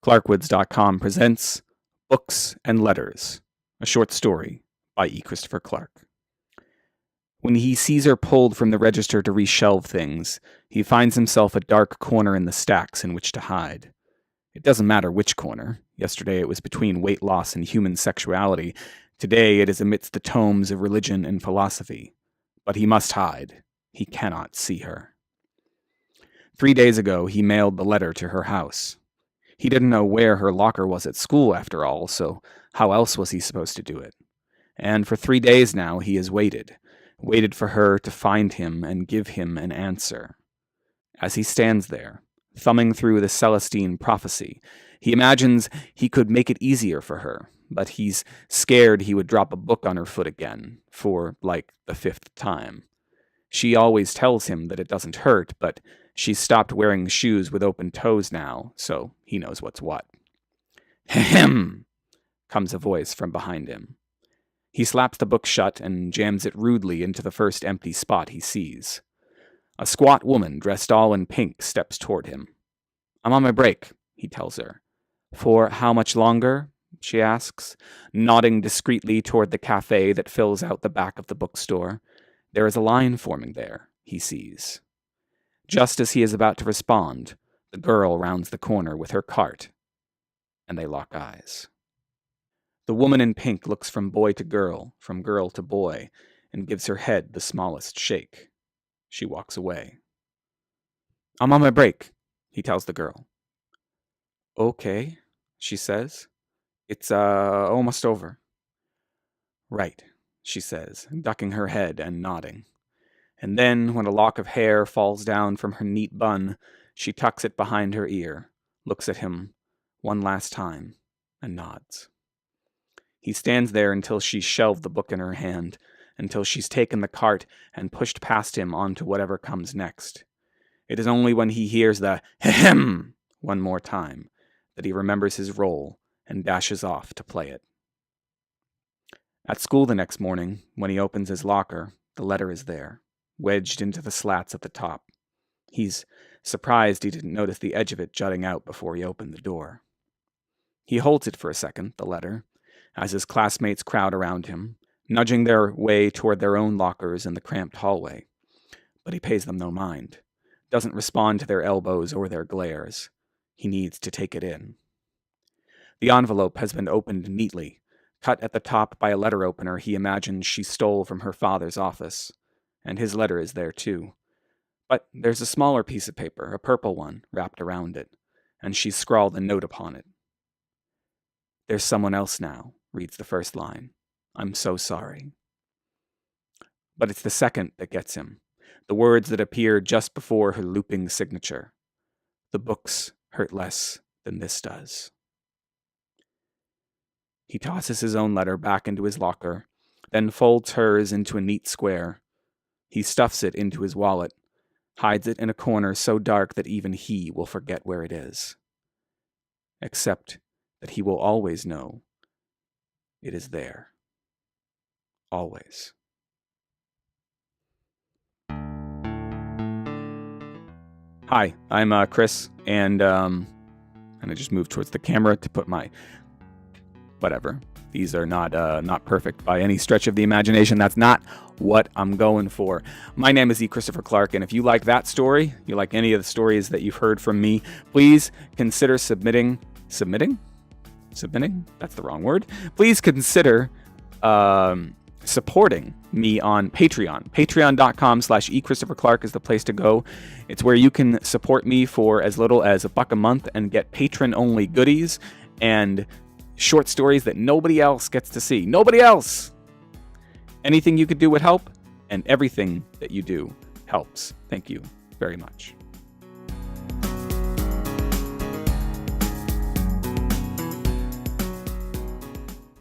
Clarkwoods.com presents Books and Letters, a short story by E. Christopher Clark. When he sees her pulled from the register to reshelve things, he finds himself a dark corner in the stacks in which to hide. It doesn't matter which corner. Yesterday it was between weight loss and human sexuality. Today it is amidst the tomes of religion and philosophy. But he must hide. He cannot see her. 3 days ago he mailed the letter to her house. He didn't know where her locker was at school, after all, so how else was he supposed to do it? And for 3 days now he has waited for her to find him and give him an answer. As he stands there, thumbing through the Celestine prophecy, he imagines he could make it easier for her, but he's scared he would drop a book on her foot again, for, like, the 5th time. She always tells him that it doesn't hurt, but she's stopped wearing shoes with open toes now, so he knows what's what. "Ahem!" comes a voice from behind him. He slaps the book shut and jams it rudely into the first empty spot he sees. A squat woman dressed all in pink steps toward him. "I'm on my break," he tells her. "For how much longer?" she asks, nodding discreetly toward the cafe that fills out the back of the bookstore. There is a line forming there, he sees. Just as he is about to respond, the girl rounds the corner with her cart, and they lock eyes. The woman in pink looks from boy to girl, from girl to boy, and gives her head the smallest shake. She walks away. "I'm on my break," he tells the girl. "Okay," she says. "It's, almost over." "Right," she says, ducking her head and nodding. And then, when a lock of hair falls down from her neat bun, she tucks it behind her ear, looks at him one last time, and nods. He stands there until she's shelved the book in her hand, until she's taken the cart and pushed past him on to whatever comes next. It is only when he hears the "Ahem!" one more time that he remembers his role and dashes off to play it. At school the next morning, when he opens his locker, the letter is there, wedged into the slats at the top. He's surprised he didn't notice the edge of it jutting out before he opened the door. He holds it for a second, the letter, as his classmates crowd around him, nudging their way toward their own lockers in the cramped hallway. But he pays them no mind, doesn't respond to their elbows or their glares. He needs to take it in. The envelope has been opened neatly, cut at the top by a letter opener he imagines she stole from her father's office. And his letter is there too. But there's a smaller piece of paper, a purple one, wrapped around it, and she's scrawled a note upon it. "There's someone else now," reads the first line. "I'm so sorry." But it's the second that gets him, the words that appear just before her looping signature. "The books hurt less than this does." He tosses his own letter back into his locker, then folds hers into a neat square. He stuffs it into his wallet, hides it in a corner so dark that even he will forget where it is. Except that he will always know it is there. Always. Hi, I'm Chris, and I just moved towards the camera to put my whatever. These are not perfect by any stretch of the imagination. That's not what I'm going for. My name is E. Christopher Clark, and if you like that story, you like any of the stories that you've heard from me, please consider submitting? That's the wrong word. Please consider supporting me on Patreon. Patreon.com/E. Christopher Clark is the place to go. It's where you can support me for as little as $1 a month and get patron-only goodies and short stories that nobody else gets to see. Nobody else! Anything you could do would help, and everything that you do helps. Thank you very much.